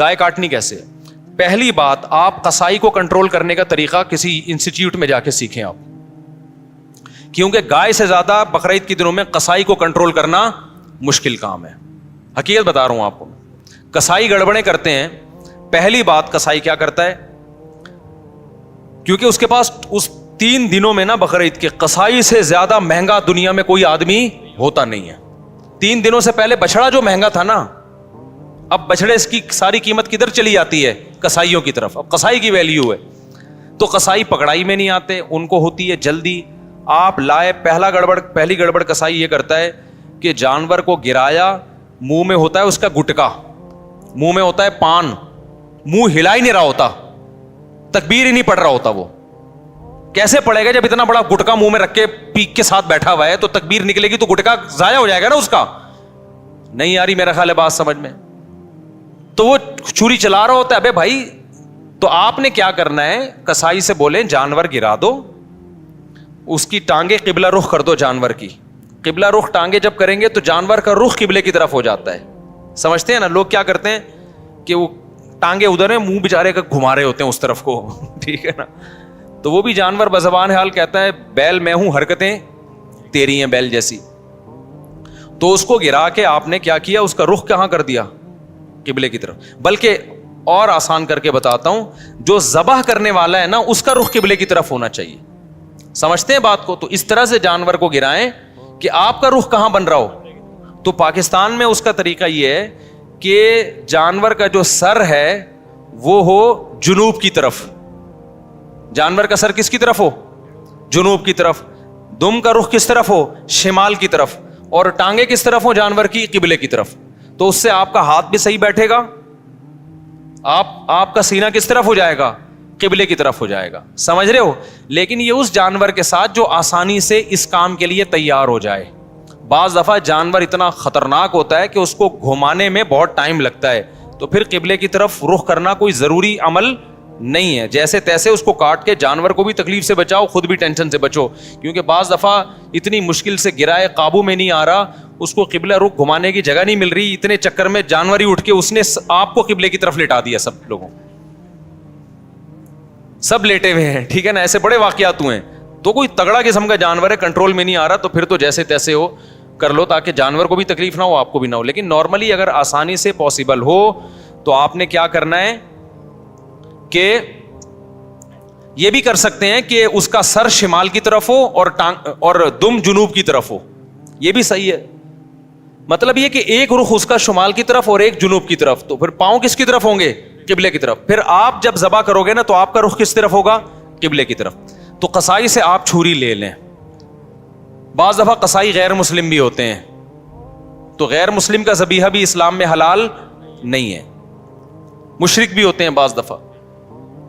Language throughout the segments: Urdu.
گائے کاٹنی کیسے ہے؟ پہلی بات، آپ قصائی کو کنٹرول کرنے کا طریقہ کسی انسٹیٹیوٹ میں جا کے سیکھیں آپ، کیونکہ گائے سے زیادہ بقرعید کے دنوں میں قصائی کو کنٹرول کرنا مشکل کام ہے. حقیقت بتا رہا ہوں آپ کو. قصائی گڑبڑیں کرتے ہیں. پہلی بات، قصائی کیا کرتا ہے، کیونکہ اس کے پاس اس 3 دنوں میں نا بقرعید کے، قصائی سے زیادہ مہنگا دنیا میں کوئی آدمی ہوتا نہیں ہے. 3 دنوں سے پہلے بچڑا جو مہنگا تھا نا، اب بچڑے اس کی ساری قیمت کدھر چلی جاتی ہے؟ قصائیوں کی طرف. اب قصائی کی ویلیو ہے. تو قصائی پکڑائی میں نہیں آتے، ان کو ہوتی ہے جلدی. آپ لائے، پہلی گڑبڑ قصائی یہ کرتا ہے کہ جانور کو گرایا، منہ میں ہوتا ہے اس کا گٹکا، منہ میں ہوتا ہے پان، منہ ہلا ہی نہیں رہا ہوتا، تکبیر ہی نہیں پڑھ رہا ہوتا. وہ کیسے پڑے گا جب اتنا بڑا گٹکا منہ میں رکھ کے پیک کے ساتھ بیٹھا ہوا ہے؟ تو تکبیر نکلے گی تو گٹکا ضائع ہو جائے گا نا اس کا. نہیں آ رہی میرا خیال ہے بات سمجھ میں. تو وہ چھری چلا رہا ہوتا ہے. ابے بھائی، تو آپ نے کیا کرنا ہے، قصائی سے بولیں جانور گرا دو، اس کی ٹانگیں قبلہ رخ کر دو. جانور کی قبلہ رخ ٹانگیں جب کریں گے تو جانور کا رخ قبلے کی طرف ہو جاتا ہے. سمجھتے ہیں نا؟ لوگ کیا کرتے ہیں کہ وہ ٹانگیں ادھر ہیں، منہ بیچارے کا گھما رہے ہوتے ہیں اس طرف کو. ٹھیک ہے نا؟ تو وہ بھی جانور بزبان حال کہتا ہے بیل میں ہوں، حرکتیں تیری ہیں بیل جیسی. تو اس کو گرا کے آپ نے کیا کیا، اس کا رخ کہاں کر دیا؟ قبلے کی طرف. بلکہ اور آسان کر کے بتاتا ہوں، جو ذبح کرنے والا ہے نا، اس کا رخ قبلے کی طرف ہونا چاہیے. سمجھتے ہیں بات کو؟ تو اس طرح سے جانور کو گرائیں کہ آپ کا رخ کہاں بن رہا ہو. تو پاکستان میں اس کا طریقہ یہ ہے کہ جانور کا جو سر ہے وہ ہو جنوب کی طرف. جانور کا سر کس کی طرف ہو؟ جنوب کی طرف. دم کا رخ کس طرف ہو؟ شمال کی طرف. اور ٹانگیں کس طرف ہو جانور کی؟ قبلے کی طرف. تو اس سے آپ کا ہاتھ بھی صحیح بیٹھے گا، آپ کا سینہ کس طرف ہو جائے گا؟ قبلے کی طرف ہو جائے گا. سمجھ رہے ہو؟ لیکن یہ اس جانور کے ساتھ جو آسانی سے اس کام کے لیے تیار ہو جائے. بعض دفعہ جانور اتنا خطرناک ہوتا ہے کہ اس کو گھمانے میں بہت ٹائم لگتا ہے، تو پھر قبلے کی طرف رخ کرنا کوئی ضروری عمل نہیں ہے. جیسے تیسے اس کو کاٹ کے جانور کو بھی تکلیف سے بچاؤ، خود بھی ٹینشن سے بچو. کیونکہ بعض دفعہ اتنی مشکل سے گرائے، قابو میں نہیں آ رہا، اس کو قبلہ رخ گھمانے کی جگہ نہیں مل رہی، اتنے چکر میں جانور ہی اٹھ کے اس نے آپ کو قبلے کی طرف لٹا دیا. سب لوگوں سب لیٹے ہوئے ہیں. ٹھیک ہے نا؟ ایسے بڑے واقعات ہوئے ہیں. تو کوئی تگڑا قسم کا جانور ہے، کنٹرول میں نہیں آ رہا، تو پھر تو جیسے تیسے ہو کر لو، تاکہ جانور کو بھی تکلیف نہ ہو، آپ کو بھی نہ ہو. لیکن نارملی اگر آسانی سے پاسبل ہو تو آپ نے کیا کرنا ہے کہ یہ بھی کر سکتے ہیں کہ اس کا سر شمال کی طرف ہو اور دم جنوب کی طرف ہو. یہ بھی صحیح ہے. مطلب یہ کہ ایک رخ اس کا شمال کی طرف اور ایک جنوب کی طرف. تو پھر پاؤں کس کی طرف ہوں گے؟ قبلے کی طرف. پھر آپ جب ذبح کرو گے نا تو آپ کا رخ کس طرف ہوگا؟ قبلے کی طرف. تو قصائی سے آپ چھری لے لیں. بعض دفعہ قصائی غیر مسلم بھی ہوتے ہیں، تو غیر مسلم کا ذبیحہ بھی اسلام میں حلال نہیں ہے. مشرک بھی ہوتے ہیں بعض دفعہ.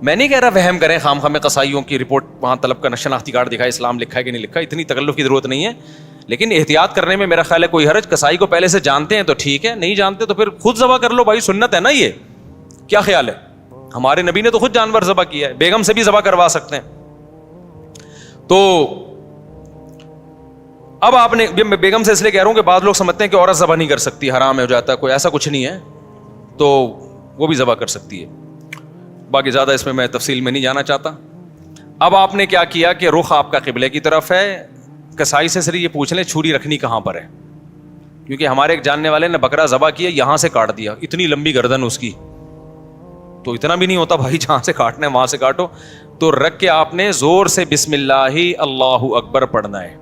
میں نہیں کہہ رہا وہم کریں خام خواہ میں قصائیوں کی رپورٹ وہاں طلب کا شناختی کارڈ دکھائے، اسلام لکھا ہے کہ نہیں لکھا، اتنی تکلف کی ضرورت نہیں ہے. لیکن احتیاط کرنے میں میرا خیال ہے کوئی حرج. قصائی کو پہلے سے جانتے ہیں تو ٹھیک ہے، نہیں جانتے تو پھر خود ذبح کر لو بھائی، سنت ہے نا. یہ کیا خیال ہے؟ ہمارے نبی نے تو خود جانور ذبح کیا ہے، بیگم سے بھی ذبح کروا سکتے ہیں. تو اب آپ نے، میں بیگم سے اس لیے کہہ رہا ہوں کہ بعض لوگ سمجھتے ہیں کہ عورت ذبح نہیں کر سکتی، حرام ہو جاتا ہے، کوئی ایسا کچھ نہیں ہے. تو وہ بھی ذبح کر سکتی ہے. باقی زیادہ اس میں تفصیل میں نہیں جانا چاہتا. اب آپ نے کیا کیا کہ رخ آپ کا قبلے کی طرف ہے. قصائی سے صرف یہ پوچھ لیں چھری رکھنی کہاں پر ہے، کیونکہ ہمارے ایک جاننے والے نے بکرا ذبح کیا، یہاں سے کاٹ دیا، اتنی لمبی گردن اس کی. تو اتنا بھی نہیں ہوتا بھائی، جہاں سے کاٹنا ہے وہاں سے کاٹو. تو رکھ کے آپ نے زور سے بسم اللہ اللہ اکبر پڑھنا ہے.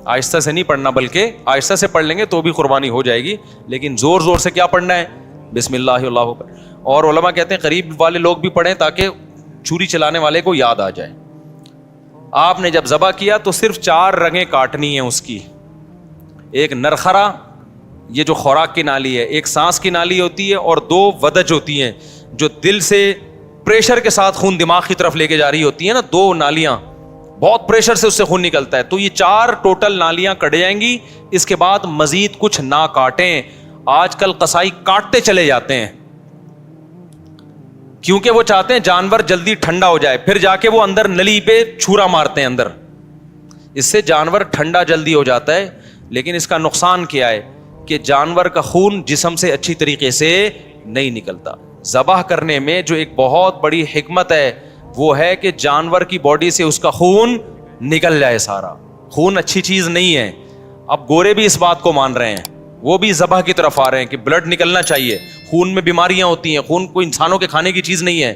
آہستہ سے نہیں پڑھنا، بلکہ آہستہ سے پڑھ لیں گے تو بھی قربانی ہو جائے گی، لیکن زور زور سے کیا پڑھنا ہے؟ بسم اللہ اللہ اکبر. اور علماء کہتے ہیں قریب والے لوگ بھی پڑھیں تاکہ چھری چلانے والے کو یاد آ جائے. آپ نے جب ذبح کیا تو صرف 4 رگیں کاٹنی ہیں اس کی. ایک نرخرا، یہ جو خوراک کی نالی ہے، ایک سانس کی نالی ہوتی ہے، اور 2 ودج ہوتی ہیں جو دل سے پریشر کے ساتھ خون دماغ کی طرف لے کے جا رہی ہوتی ہیں نا. 2 نالیاں بہت پریشر سے اس سے خون نکلتا ہے. تو یہ 4 ٹوٹل نالیاں کٹ جائیں گی. اس کے بعد مزید کچھ نہ کاٹیں. آج کل قصائی کاٹتے چلے جاتے ہیں کیونکہ وہ چاہتے ہیں جانور جلدی ٹھنڈا ہو جائے، پھر جا کے وہ اندر نلی پہ چھورا مارتے ہیں اندر. اس سے جانور ٹھنڈا جلدی ہو جاتا ہے، لیکن اس کا نقصان کیا ہے کہ جانور کا خون جسم سے اچھی طریقے سے نہیں نکلتا. ذبح کرنے میں جو ایک بہت بڑی حکمت ہے وہ ہے کہ جانور کی باڈی سے اس کا خون نکل جائے سارا. خون اچھی چیز نہیں ہے. اب گورے بھی اس بات کو مان رہے ہیں, وہ بھی ذبح کی طرف آ رہے ہیں کہ بلڈ نکلنا چاہیے, خون میں بیماریاں ہوتی ہیں, خون کوئی انسانوں کے کھانے کی چیز نہیں ہے.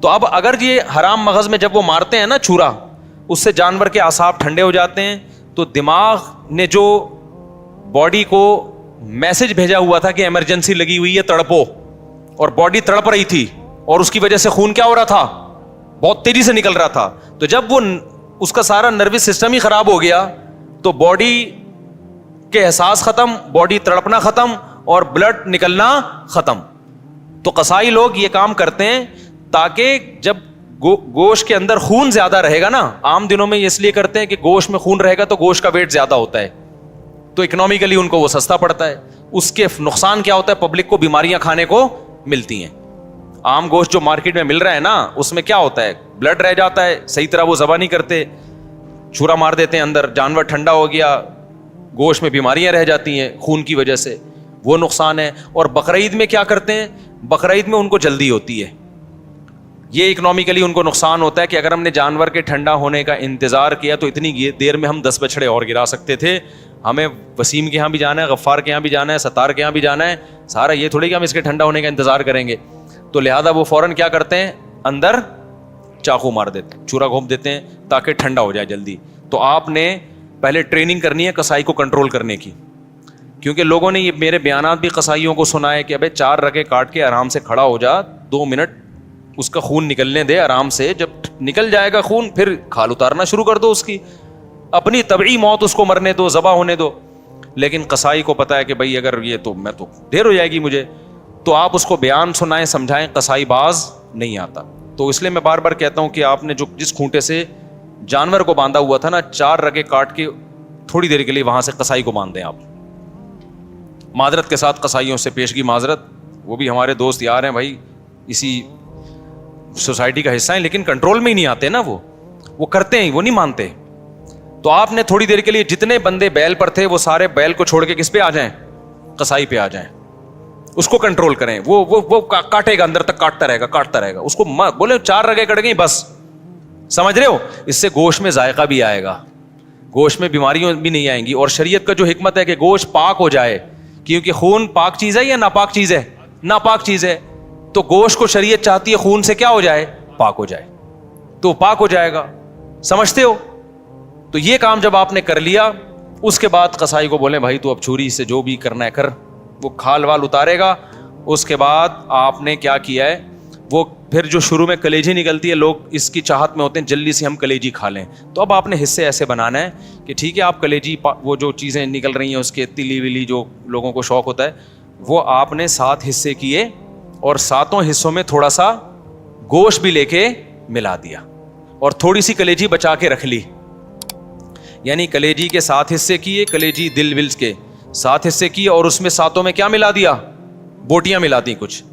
تو اب اگر یہ حرام مغز میں جب وہ مارتے ہیں نا چھرا, اس سے جانور کے اعصاب ٹھنڈے ہو جاتے ہیں, تو دماغ نے جو باڈی کو میسج بھیجا ہوا تھا کہ ایمرجنسی لگی ہوئی ہے تڑپو, اور باڈی تڑپ رہی تھی اور اس کی وجہ سے خون کیا ہو رہا تھا, بہت تیزی سے نکل رہا تھا. تو جب وہ اس کا سارا نروس سسٹم ہی خراب ہو گیا تو باڈی کے احساس ختم, باڈی تڑپنا ختم اور بلڈ نکلنا ختم. تو قصائی لوگ یہ کام کرتے ہیں تاکہ جب گوشت کے اندر خون زیادہ رہے گا نا, عام دنوں میں اس لیے کرتے ہیں کہ گوشت میں خون رہے گا تو گوشت کا ویٹ زیادہ ہوتا ہے, تو اکنامیکلی ان کو وہ سستا پڑتا ہے. اس کے نقصان کیا ہوتا ہے, پبلک کو بیماریاں کھانے کو ملتی ہیں. عام گوشت جو مارکیٹ میں مل رہا ہے نا, اس میں کیا ہوتا ہے, بلڈ رہ جاتا ہے, صحیح طرح وہ ذبح نہیں کرتے, چھرا مار دیتے ہیں اندر, جانور ٹھنڈا ہو گیا, گوشت میں بیماریاں رہ جاتی ہیں خون کی وجہ سے, وہ نقصان ہے. اور بقرعید میں کیا کرتے ہیں, بقرعید میں ان کو جلدی ہوتی ہے, یہ اکنامیکلی ان کو نقصان ہوتا ہے کہ اگر ہم نے جانور کے ٹھنڈا ہونے کا انتظار کیا تو اتنی دیر میں ہم 10 بچڑے اور گرا سکتے تھے. ہمیں وسیم کے یہاں بھی جانا ہے, غفار کے یہاں بھی جانا ہے, ستار کے یہاں بھی جانا ہے, سارا یہ تھوڑی کہ ہم اس کے ٹھنڈا ہونے کا انتظار کریں گے. تو لہٰذا وہ فوراً کیا کرتے ہیں, اندر چاقو مار دیتے ہیں, چورا گھونپ دیتے ہیں تاکہ ٹھنڈا ہو جائے جلدی. تو آپ نے پہلے ٹریننگ کرنی ہے قصائی کو کنٹرول کرنے کی, کیونکہ لوگوں نے یہ میرے بیانات بھی قصائیوں کو سنائے کہ ابے 4 رگے کاٹ کے آرام سے کھڑا ہو جا, 2 منٹ اس کا خون نکلنے دے آرام سے, جب نکل جائے گا خون پھر کھال اتارنا شروع کر دو, اس کی اپنی طبعی موت اس کو مرنے دو, ذبح ہونے دو. لیکن قصائی کو پتا ہے کہ بھائی اگر یہ تو میں تو دیر ہو جائے گی مجھے, تو آپ اس کو بیان سنائیں, سمجھائیں, قصائی باز نہیں آتا. تو اس لیے میں بار بار کہتا ہوں کہ آپ نے جو جس کھونٹے سے جانور کو باندھا ہوا تھا نا, 4 رگے کاٹ کے تھوڑی دیر کے لیے وہاں سے قصائی کو باندھ دیں آپ. معذرت کے ساتھ قصائیوں سے پیشگی معذرت, وہ بھی ہمارے دوست یار ہیں بھائی, اسی سوسائٹی کا حصہ ہیں, لیکن کنٹرول میں ہی نہیں آتے نا, وہ کرتے ہیں, وہ نہیں مانتے. تو آپ نے تھوڑی دیر کے لیے جتنے بندے بیل پر تھے وہ سارے بیل کو چھوڑ کے کس پہ آ جائیں, قصائی پہ آ جائیں, اس کو کنٹرول کریں. وہ کاٹے گا, اندر تک کاٹتا رہے گا, اس کو بولے 4 رگیں کٹ گئی بس, سمجھ رہے ہو, اس سے گوشت میں ذائقہ بھی آئے گا, گوشت میں بیماریاں بھی نہیں آئیں گی. اور شریعت کا جو حکمت ہے کہ گوشت پاک ہو جائے, کیونکہ خون پاک چیز ہے یا ناپاک چیز ہے, ناپاک چیز ہے, تو گوشت کو شریعت چاہتی ہے خون سے کیا ہو جائے, پاک ہو جائے, تو پاک ہو جائے گا. سمجھتے ہو؟ تو یہ کام جب آپ نے کر لیا, اس کے بعد قصائی کو بولیں بھائی تو اب چھری سے جو بھی کرنا ہے کر, وہ کھال وال اتارے گا. اس کے بعد آپ نے کیا کیا ہے, وہ پھر جو شروع میں کلیجی نکلتی ہے, لوگ اس کی چاہت میں ہوتے ہیں جلدی سے ہم کلیجی کھا لیں, تو اب آپ نے حصے ایسے بنانا ہے کہ ٹھیک ہے آپ کلیجی, وہ جو چیزیں نکل رہی ہیں اس کے تلی ولی جو لوگوں کو شوق ہوتا ہے, وہ آپ نے 7 حصے کیے اور 7 حصوں میں تھوڑا سا گوشت بھی لے کے ملا دیا اور تھوڑی سی کلیجی بچا کے رکھ لی. یعنی کلیجی کے 7 حصے کیے, کلیجی دل ولز کے 7 حصے کیے, اور اس میں 7 میں کیا ملا دیا, بوٹیاں ملا دی کچھ,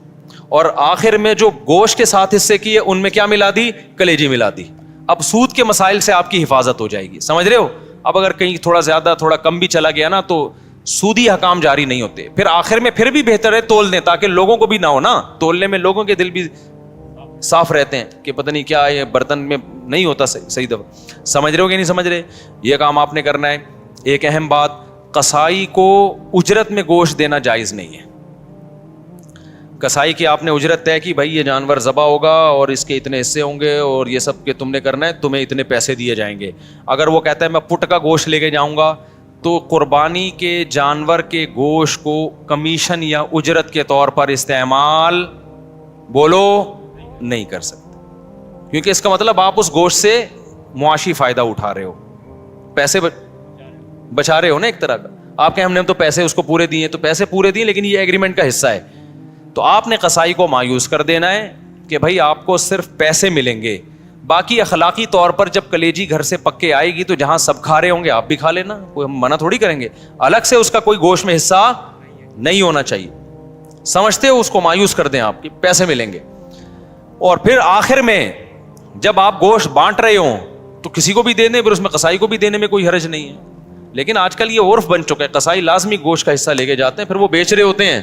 اور آخر میں جو گوشت کے 7 حصے کیے ان میں کیا ملا دی, کلیجی ملا دی. اب سود کے مسائل سے آپ کی حفاظت ہو جائے گی, سمجھ رہے ہو. اب اگر کہیں تھوڑا زیادہ تھوڑا کم بھی چلا گیا نا تو سودی حکام جاری نہیں ہوتے. پھر آخر میں پھر بھی بہتر ہے تول دیں, تاکہ لوگوں کو بھی نہ ہو نا, تولنے میں لوگوں کے دل بھی صاف رہتے ہیں کہ پتہ نہیں کیا یہ برتن میں نہیں ہوتا صحیح دفعہ. سمجھ رہے ہو کہ نہیں سمجھ رہے, یہ کام آپ نے کرنا ہے. ایک اہم بات, قصائی کو اجرت میں گوشت دینا جائز نہیں ہے. قصائی کی آپ نے اجرت طے کی, بھائی یہ جانور ذبح ہوگا اور اس کے اتنے حصے ہوں گے اور یہ سب کہ تم نے کرنا ہے, تمہیں اتنے پیسے دیے جائیں گے. اگر وہ کہتا ہے میں پٹ کا گوشت لے کے جاؤں گا, تو قربانی کے جانور کے گوشت کو کمیشن یا اجرت کے طور پر استعمال بولو نہیں کر سکتے, کیونکہ اس کا مطلب آپ اس گوشت سے معاشی فائدہ اٹھا رہے ہو, پیسے بچا رہے ہو نا ایک طرح کا. آپ کہ ہم نے تو پیسے اس کو پورے دیے, تو پیسے پورے دیے لیکن یہ ایگریمنٹ کا حصہ ہے. تو آپ نے قصائی کو مایوس کر دینا ہے کہ بھائی آپ کو صرف پیسے ملیں گے, باقی اخلاقی طور پر جب کلیجی گھر سے پک کے آئے گی تو جہاں سب کھا رہے ہوں گے آپ بھی کھا لینا, کوئی ہم منع تھوڑی کریں گے. الگ سے اس کا کوئی گوشت میں حصہ نہیں ہونا چاہیے, سمجھتے ہو, اس کو مایوس کر دیں آپ کی, پیسے ملیں گے. اور پھر آخر میں جب آپ گوشت بانٹ رہے ہوں تو کسی کو بھی دے دیں, پھر اس میں قصائی کو بھی دینے میں کوئی حرج نہیں ہے. لیکن آج کل یہ عرف بن چکا ہے, قصائی لازمی گوشت کا حصہ لے کے جاتے ہیں, پھر وہ بیچ رہے ہوتے ہیں,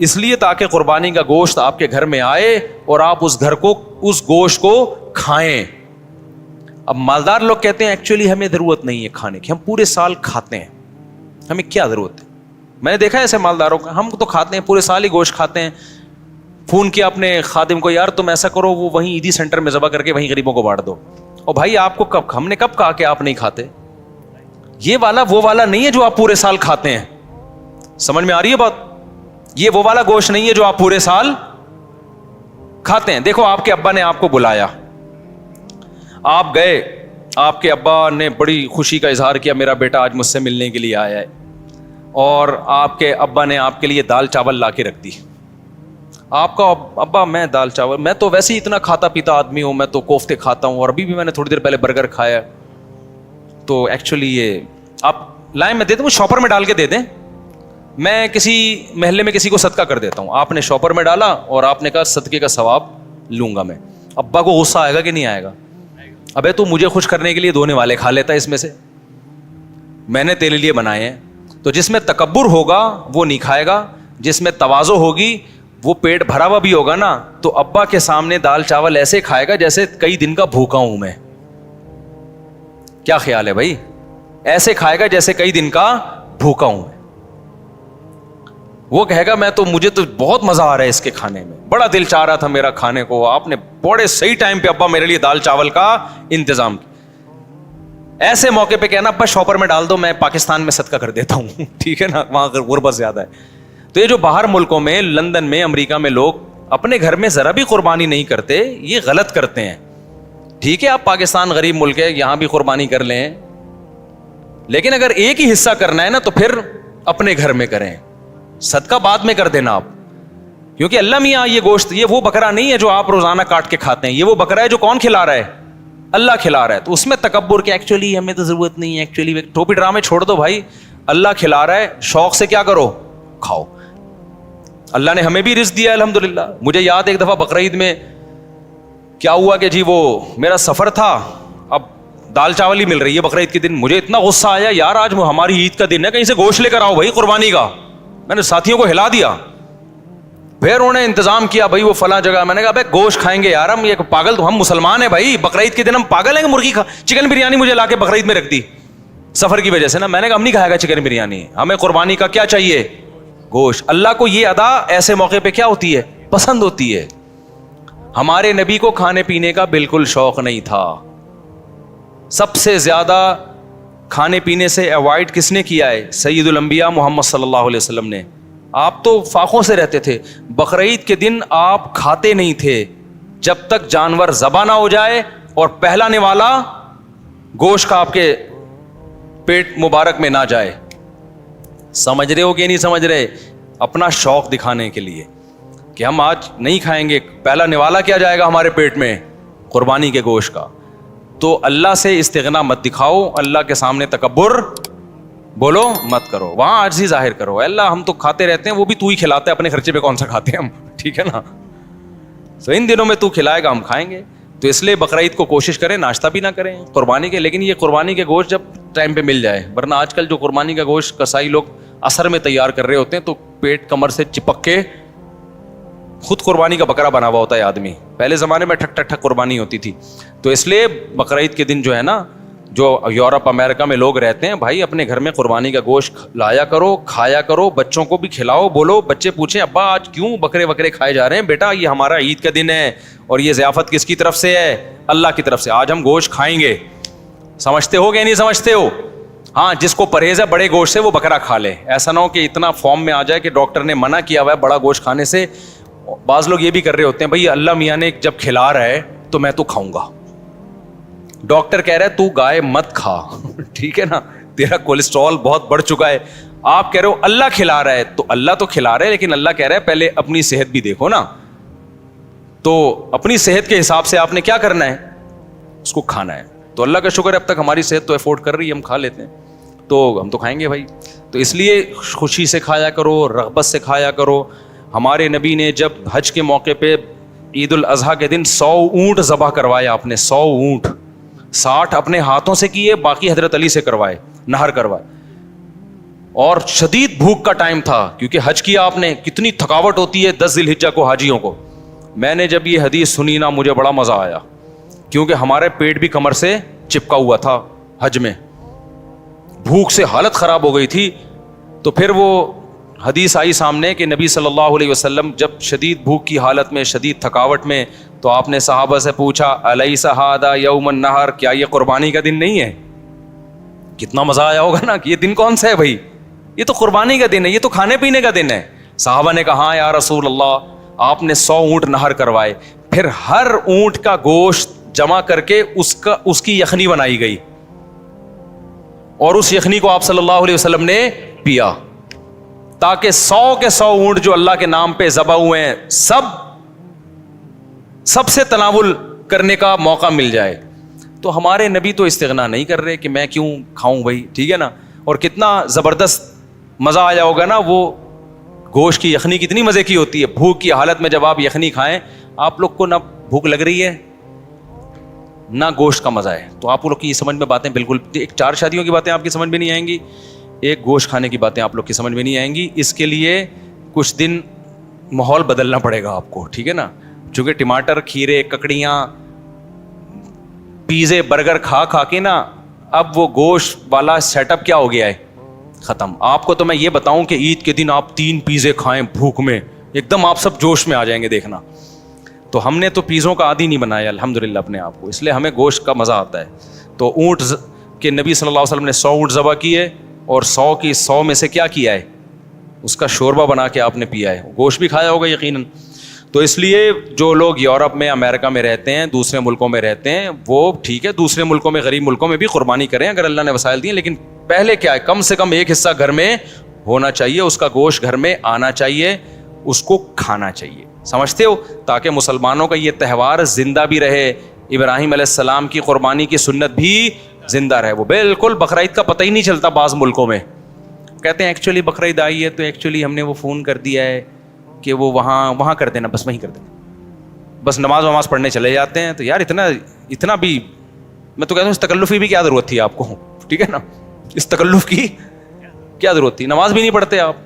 اس لیے تاکہ قربانی کا گوشت آپ کے گھر میں آئے اور آپ اس گھر کو اس گوشت کو کھائیں. اب مالدار لوگ کہتے ہیں ایکچولی ہمیں ضرورت نہیں ہے کھانے کی, ہم پورے سال کھاتے ہیں, ہمیں کیا ضرورت ہے. میں نے دیکھا ہے ایسے مالداروں کا, ہم تو کھاتے ہیں پورے سال ہی گوشت کھاتے ہیں. فون کیا اپنے خادم کو, یار تم ایسا کرو وہ وہیں عیدی سینٹر میں ذبح کر کے وہیں غریبوں کو بانٹ دو. اور بھائی آپ کو کب, ہم نے کب کہا کہ آپ نہیں کھاتے؟ یہ والا وہ والا نہیں ہے جو آپ پورے سال کھاتے ہیں. سمجھ میں آ رہی ہے بات؟ یہ وہ والا گوشت نہیں ہے جو آپ پورے سال کھاتے ہیں. دیکھو آپ کے ابا نے آپ کو بلایا, آپ گئے, آپ کے ابا نے بڑی خوشی کا اظہار کیا میرا بیٹا آج مجھ سے ملنے کے لیے آیا ہے, اور آپ کے ابا نے آپ کے لیے دال چاول لا کے رکھ دی. آپ کا ابا, میں دال چاول, میں تو ویسے ہی اتنا کھاتا پیتا آدمی ہوں, میں تو کوفتے کھاتا ہوں, اور ابھی بھی میں نے تھوڑی دیر پہلے برگر کھایا, تو ایکچولی یہ آپ لائیں میں دے دوں, شاپر میں ڈال کے دے دیں, میں کسی محلے میں کسی کو صدقہ کر دیتا ہوں. آپ نے شاپر میں ڈالا اور آپ نے کہا صدقے کا ثواب لوں گا میں. ابا کو غصہ آئے گا کہ نہیں آئے گا؟ ابے تو مجھے خوش کرنے کے لیے دھونے والے کھا لیتا ہے اس میں سے, میں نے تیرے لیے بنائے ہیں. تو جس میں تکبر ہوگا وہ نہیں کھائے گا, جس میں تواضع ہوگی وہ پیٹ بھرا ہوا بھی ہوگا نا, تو ابا کے سامنے دال چاول ایسے کھائے گا جیسے کئی دن کا بھوکا ہوں میں. کیا خیال ہے بھائی؟ ایسے کھائے گا جیسے کئی دن کا بھوکا ہوں میں. وہ کہے گا میں تو, مجھے تو بہت مزہ آ رہا ہے اس کے کھانے میں, بڑا دل چاہ رہا تھا میرا کھانے کو, آپ نے بڑے صحیح ٹائم پہ ابا میرے لیے دال چاول کا انتظام کیا. ایسے موقع پہ کہنا ابا شاپر میں ڈال دو, میں پاکستان میں صدقہ کر دیتا ہوں. ٹھیک ہے نا, وہاں غربت زیادہ ہے. تو یہ جو باہر ملکوں میں, لندن میں, امریکہ میں لوگ اپنے گھر میں ذرا بھی قربانی نہیں کرتے, یہ غلط کرتے ہیں. ٹھیک ہے آپ پاکستان غریب ملک ہے, یہاں بھی قربانی کر لیں, لیکن اگر ایک ہی حصہ کرنا ہے نا تو پھر اپنے گھر میں کریں, صدقہ بعد میں کر دینا آپ. کیونکہ اللہ میاں یہ گوشت, یہ وہ بکرا نہیں ہے جو آپ روزانہ کاٹ کے کھاتے ہیں, یہ وہ بکرا ہے جو کون کھلا رہا ہے؟ اللہ کھلا رہا ہے. تو اس میں تکبر کہ ایکچولی ہمیں تو ضرورت نہیں ہے, ایکچولی ٹوپی ڈرامے چھوڑ دو بھائی, اللہ کھلا رہا ہے, شوق سے کیا کرو, کھاؤ. اللہ نے ہمیں بھی رزق دیا الحمدللہ. مجھے یاد ایک دفعہ بقرعید میں کیا ہوا کہ جی وہ میرا سفر تھا, اب دال چاول ہی مل رہی ہے بقرعید کے دن. مجھے اتنا غصہ آیا, یار آج ہماری عید کا دن ہے, کہیں سے گوشت لے کر آؤ بھائی قربانی کا. میں نے ساتھیوں کو ہلا دیا, پھر انہوں نے انتظام کیا بھائی وہ فلاں جگہ. میں نے کہا بھائی گوشت کھائیں گے یار, ہم یہ پاگل, تو ہم مسلمان ہیں بھائی, بقرعید کے دن ہم پاگل ہیں کہ مرغی چکن بریانی مجھے لا کے بقرعید میں رکھ دی سفر کی وجہ سے نا. میں نے کہا ہم نہیں کھائے گا چکن بریانی, ہمیں قربانی کا کیا چاہیے, گوشت. اللہ کو یہ ادا ایسے موقع پہ کیا ہوتی ہے, پسند ہوتی ہے. ہمارے نبی کو کھانے پینے کا بالکل شوق نہیں تھا. سب سے زیادہ کھانے پینے سے ایوائڈ کس نے کیا ہے؟ سید الانبیاء محمد صلی اللہ علیہ وسلم نے. آپ تو فاقوں سے رہتے تھے, بقرعید کے دن آپ کھاتے نہیں تھے جب تک جانور ذبح نہ ہو جائے اور پہلا نوالا گوشت کا آپ کے پیٹ مبارک میں نہ جائے. سمجھ رہے ہو کہ نہیں سمجھ رہے؟ اپنا شوق دکھانے کے لیے کہ ہم آج نہیں کھائیں گے, پہلا نوالا کیا جائے گا ہمارے پیٹ میں, قربانی کے گوشت کا. تو اللہ سے استغنا مت دکھاؤ, اللہ کے سامنے تکبر بولو مت کرو, وہاں عاجزی ظاہر کرو. اللہ ہم تو کھاتے رہتے ہیں, وہ بھی تو ہی کھلاتا ہے, اپنے خرچے پہ کون سا کھاتے ہیں ہم, ٹھیک ہے نا. تو ان دنوں میں تو کھلائے گا ہم کھائیں گے. تو اس لیے بقرعید کو کوشش کریں ناشتہ بھی نہ کریں قربانی کے, لیکن یہ قربانی کے گوشت جب ٹائم پہ مل جائے, ورنہ آج کل جو قربانی کا گوشت کسائی لوگ اثر میں تیار کر رہے ہوتے ہیں تو پیٹ کمر سے چپک کے خود قربانی کا بکرا بنا ہوا ہوتا ہے آدمی. پہلے زمانے میں ٹھک ٹھک ٹھک قربانی ہوتی تھی. تو اس لیے بقرعید کے دن جو ہے نا, جو یورپ امریکہ میں لوگ رہتے ہیں, بھائی اپنے گھر میں قربانی کا گوشت لایا کرو, کھایا کرو, بچوں کو بھی کھلاؤ. بولو, بچے پوچھیں ابا آج کیوں بکرے وکرے کھائے جا رہے ہیں؟ بیٹا یہ ہمارا عید کا دن ہے, اور یہ ضیافت کس کی طرف سے ہے؟ اللہ کی طرف سے. آج ہم گوشت کھائیں گے. سمجھتے ہو کہ نہیں سمجھتے ہو؟ ہاں, جس کو پرہیز ہے بڑے گوشت سے وہ بکرا کھا لے. ایسا نہ ہو کہ اتنا فارم میں آ جائے کہ ڈاکٹر نے منع کیا ہوا ہے بڑا گوشت کھانے سے. بعض لوگ یہ بھی کر رہے ہوتے ہیں, بھائی اللہ میاں نے جب کھلا رہا ہے تو میں تو کھاؤں گا. ڈاکٹر کہہ رہا ہے تو گائے مت کھا, ٹھیک ہے نا, تیرا کولیسٹرول بہت بڑھ چکا ہے. آپ کہہ رہے ہو اللہ کھلا رہا ہے, تو اللہ تو کھلا رہا ہے, لیکن اللہ کہہ رہا ہے پہلے اپنی صحت بھی دیکھو نا. تو اپنی صحت کے حساب سے آپ نے کیا کرنا ہے, اس کو کھانا ہے. تو اللہ کا شکر ہے اب تک ہماری صحت تو افورڈ کر رہی ہے, ہم کھا لیتے ہیں, تو ہم تو کھائیں گے بھائی. تو اس لیے خوشی سے کھایا کرو, رغبت سے کھایا کرو. ہمارے نبی نے جب حج کے موقع پہ عید الاضحیٰ کے دن 100 اونٹ ذبح کروائے, آپ نے 100 اونٹ, 60 اپنے ہاتھوں سے کیے, باقی حضرت علی سے کروائے, نہر کروائے. اور شدید بھوک کا ٹائم تھا کیونکہ حج کیا آپ نے, کتنی تھکاوٹ ہوتی ہے 10 ذی الحجہ کو حاجیوں کو. میں نے جب یہ حدیث سنی نا مجھے بڑا مزہ آیا, کیونکہ ہمارے پیٹ بھی کمر سے چپکا ہوا تھا حج میں, بھوک سے حالت خراب ہو گئی تھی. تو پھر وہ حدیث آئی سامنے کہ نبی صلی اللہ علیہ وسلم جب شدید بھوک کی حالت میں, شدید تھکاوٹ میں, تو آپ نے صحابہ سے پوچھا الیس ھذا یوم النحر, کیا یہ قربانی کا دن نہیں ہے؟ کتنا مزہ آیا ہوگا نا کہ یہ دن کون سا ہے بھائی, یہ تو قربانی کا دن ہے, یہ تو کھانے پینے کا دن ہے. صحابہ نے کہا یا رسول اللہ, آپ نے 100 اونٹ نہر کروائے, پھر ہر اونٹ کا گوشت جمع کر کے اس کی یخنی بنائی گئی, اور اس یخنی کو آپ صلی اللہ علیہ وسلم نے پیا, تاکہ 100 کے 100 اونٹ جو اللہ کے نام پہ ذبح ہوئے ہیں سب سے تناول کرنے کا موقع مل جائے. تو ہمارے نبی تو استغنا نہیں کر رہے کہ میں کیوں کھاؤں بھائی, ٹھیک ہے نا. اور کتنا زبردست مزہ آیا ہوگا نا, وہ گوشت کی یخنی کتنی مزے کی ہوتی ہے. بھوک کی حالت میں جب آپ یخنی کھائیں, آپ لوگ کو نہ بھوک لگ رہی ہے نہ گوشت کا مزہ ہے, تو آپ لوگ کی یہ سمجھ میں باتیں بالکل, ایک 4 شادیوں کی باتیں آپ کی سمجھ میں نہیں آئیں گی, ایک گوشت کھانے کی باتیں آپ لوگ کی سمجھ میں نہیں آئیں گی. اس کے لیے کچھ دن ماحول بدلنا پڑے گا آپ کو, ٹھیک ہے نا. چونکہ ٹماٹر, کھیرے, ککڑیاں, پیزے, برگر کھا کے نا اب وہ گوشت والا سیٹ اپ کیا ہو گیا ہے, ختم. آپ کو تو میں یہ بتاؤں کہ عید کے دن آپ 3 پیزے کھائیں بھوک میں, ایک دم آپ سب جوش میں آ جائیں گے, دیکھنا. تو ہم نے تو پیزوں کا عادی نہیں بنایا الحمدللہ اپنے آپ کو, اس لیے ہمیں گوشت کا مزہ آتا ہے. تو اونٹ کہ نبی صلی اللہ علیہ وسلم نے 100 اونٹ ذبح کیے, اور 100 کی 100 میں سے کیا کیا ہے, اس کا شوربہ بنا کے آپ نے پیا ہے. گوشت بھی کھایا ہوگا یقیناً. تو اس لیے جو لوگ یورپ میں, امریکہ میں رہتے ہیں, دوسرے ملکوں میں رہتے ہیں, وہ ٹھیک ہے, دوسرے ملکوں میں, غریب ملکوں میں بھی قربانی کریں اگر اللہ نے وسائل دیے, لیکن پہلے کیا ہے, کم سے کم ایک حصہ گھر میں ہونا چاہیے, اس کا گوشت گھر میں آنا چاہیے, اس کو کھانا چاہیے. سمجھتے ہو, تاکہ مسلمانوں کا یہ تہوار زندہ بھی رہے, ابراہیم علیہ السلام کی قربانی کی سنت بھی زندہ رہے. وہ بالکل بقرعید کا پتہ ہی نہیں چلتا بعض ملکوں میں, کہتے ہیں ایکچولی بقرعید آئی ہے تو ایکچولی ہم نے وہ فون کر دیا ہے کہ وہ وہاں کر دینا, بس وہیں کر دینا, بس نماز پڑھنے چلے جاتے ہیں. تو یار اتنا بھی, میں تو کہتا ہوں اس تکلف کی بھی کیا ضرورت تھی آپ کو, ٹھیک ہے نا, اس تکلف کی کیا ضرورت تھی. نماز بھی نہیں پڑھتے آپ,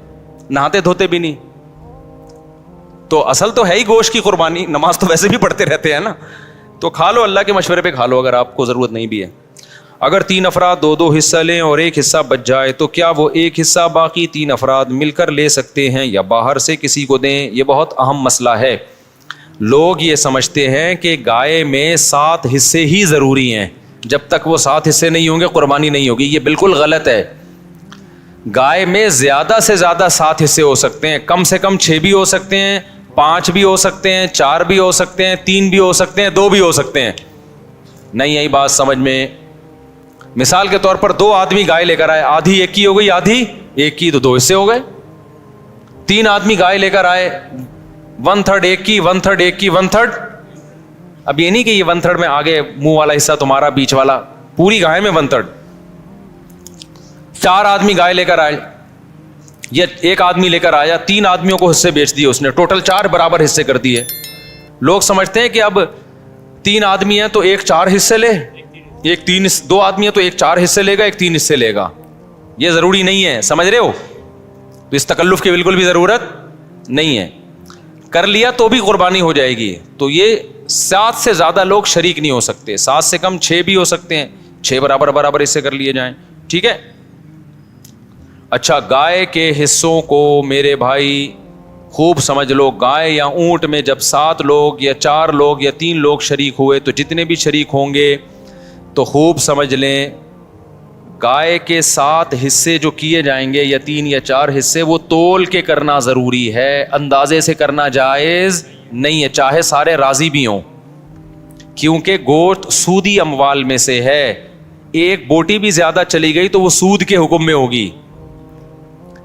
نہاتے دھوتے بھی نہیں, تو اصل تو ہے ہی گوشت کی قربانی, نماز تو ویسے بھی پڑھتے رہتے ہیں نا. تو کھا لو, اللہ کے مشورے پہ کھا لو اگر آپ کو ضرورت نہیں بھی ہے. اگر 3 افراد 2 حصہ لیں اور ایک حصہ بچ جائے تو کیا وہ ایک حصہ باقی 3 افراد مل کر لے سکتے ہیں یا باہر سے کسی کو دیں؟ یہ بہت اہم مسئلہ ہے. لوگ یہ سمجھتے ہیں کہ گائے میں 7 حصے ہی ضروری ہیں, جب تک وہ 7 حصے نہیں ہوں گے قربانی نہیں ہوگی. یہ بالکل غلط ہے. گائے میں زیادہ سے زیادہ 7 حصے ہو سکتے ہیں, کم سے کم 6 بھی ہو سکتے ہیں, 5 بھی ہو سکتے ہیں, 4 بھی ہو سکتے ہیں, 3 بھی ہو سکتے ہیں, 2 بھی ہو سکتے ہیں. نہیں آئی بات سمجھ میں؟ مثال کے طور پر 2 آدمی گائے لے کر آئے, آدھی ایک کی ہو گئی, آدھی ایک کی, تو 2 حصے ہو گئے. 3 آدمی گائے لے کر آئے, 1/3 ایک کی, 1/3 ایک کی, 1/3. اب یہ نہیں کہ یہ 1/3 میں آگے منہ والا حصہ تمہارا, بیچ والا, پوری گائے میں 1/3. 4 آدمی گائے لے کر آئے, یہ ایک آدمی لے کر آیا, 3 آدمیوں کو حصے بیچ دیے اس نے, ٹوٹل 4 برابر حصے کر دیے. لوگ سمجھتے ہیں کہ اب 3 آدمی ہیں تو ایک 4 حصے لے, 2 آدمی ہیں تو ایک 4 حصے لے گا, ایک 3 حصے لے گا. یہ ضروری نہیں ہے, سمجھ رہے ہو؟ تو اس تکلف کی بالکل بھی ضرورت نہیں ہے. کر لیا تو بھی قربانی ہو جائے گی. تو یہ 7 سے زیادہ لوگ شریک نہیں ہو سکتے, 7 سے کم 6 بھی ہو سکتے ہیں, 6 برابر حصے کر لیے جائیں, ٹھیک ہے. اچھا, گائے کے حصوں کو میرے بھائی خوب سمجھ لو. گائے یا اونٹ میں جب 7 لوگ یا 4 لوگ یا 3 لوگ شریک ہوئے تو جتنے بھی شریک ہوں گے تو خوب سمجھ لیں, گائے کے 7 حصے جو کیے جائیں گے یا 3 یا 4 حصے, وہ تول کے کرنا ضروری ہے, اندازے سے کرنا جائز نہیں ہے, چاہے سارے راضی بھی ہوں, کیونکہ گوشت سودی اموال میں سے ہے. ایک بوٹی بھی زیادہ چلی گئی تو وہ سود کے حکم میں ہوگی,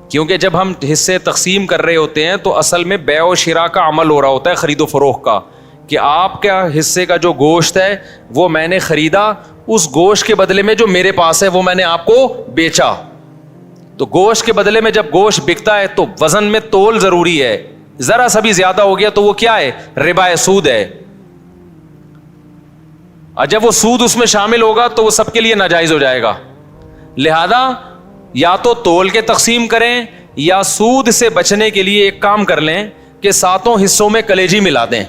کیونکہ جب ہم حصے تقسیم کر رہے ہوتے ہیں تو اصل میں بیع و شراء کا عمل ہو رہا ہوتا ہے, خرید و فروخت کا, کہ آپ کا حصے کا جو گوشت ہے وہ میں نے خریدا, اس گوشت کے بدلے میں جو میرے پاس ہے وہ میں نے آپ کو بیچا. تو گوشت کے بدلے میں جب گوشت بکتا ہے تو وزن میں تول ضروری ہے, ذرا سا بھی زیادہ ہو گیا تو وہ کیا ہے, ربا ہے, سود ہے. اور جب وہ سود اس میں شامل ہوگا تو وہ سب کے لیے ناجائز ہو جائے گا. لہذا یا تو تول کے تقسیم کریں یا سود سے بچنے کے لیے ایک کام کر لیں کہ 7 حصوں میں کلیجی ملا دیں.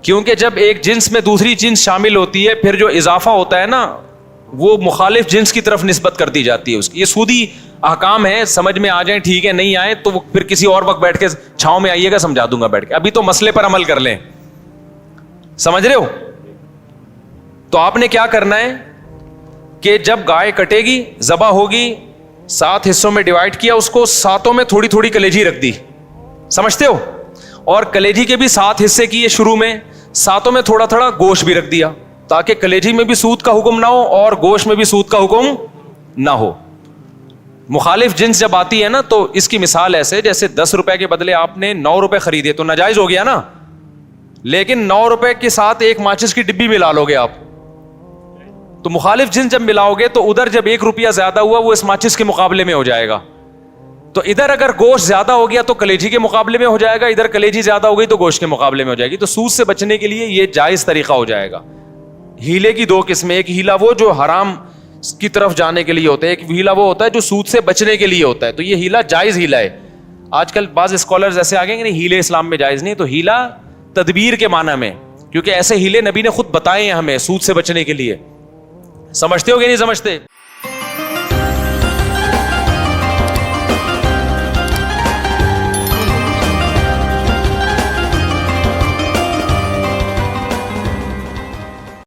کیونکہ جب ایک جنس میں دوسری جنس شامل ہوتی ہے پھر جو اضافہ ہوتا ہے نا وہ مخالف جنس کی طرف نسبت کر دی جاتی ہے اس کی. یہ سودی احکام ہے, سمجھ میں آ جائیں ٹھیک ہے, نہیں آئے تو پھر کسی اور وقت بیٹھ کے چھاؤں میں آئیے گا, سمجھا دوں گا بیٹھ کے. ابھی تو مسئلے پر عمل کر لیں, سمجھ رہے ہو؟ تو آپ نے کیا کرنا ہے کہ جب گائے کٹے گی, ذبح ہوگی, 7 حصوں میں ڈیوائڈ کیا اس کو, 7 میں تھوڑی تھوڑی کلیجی رکھ دی, سمجھتے ہو؟ اور کلیجی کے بھی 7 حصے کیے شروع میں, 7 میں تھوڑا تھوڑا گوشت بھی رکھ دیا تاکہ کلیجی میں بھی سود کا حکم نہ ہو اور گوشت میں بھی سود کا حکم نہ ہو. مخالف جنس جب آتی ہے نا تو اس کی مثال ایسے جیسے 10 روپے کے بدلے آپ نے 9 روپے خریدے تو ناجائز ہو گیا نا, لیکن 9 روپے کے ساتھ ایک ماچس کی ڈبی ملا لو گے آپ, تو مخالف جنس جب ملاؤ گے تو ادھر جب 1 روپیہ زیادہ ہوا وہ اس ماچس کے مقابلے میں ہو جائے گا. تو ادھر اگر گوشت زیادہ ہو گیا تو کلیجی کے مقابلے میں ہو جائے گا, ادھر کلیجی زیادہ ہو گئی تو گوشت کے مقابلے میں ہو جائے گی. تو سود سے بچنے کے لیے یہ جائز طریقہ ہو جائے گا. ہیلے کی 2 قسمیں, ایک ہیلا وہ جو حرام کی طرف جانے کے لیے ہوتا ہے, ایک ہیلا وہ ہوتا ہے جو سود سے بچنے کے لیے ہوتا ہے. تو یہ ہیلا جائز ہیلا ہے. آج کل بعض اسکالرز ایسے آگے نہیں ہیلے اسلام میں جائز نہیں, تو ہیلا تدبیر کے معنی میں, کیونکہ ایسے ہیلے نبی نے خود بتائے ہیں ہمیں سود سے بچنے کے لیے. سمجھتے ہو کہ نہیں سمجھتے؟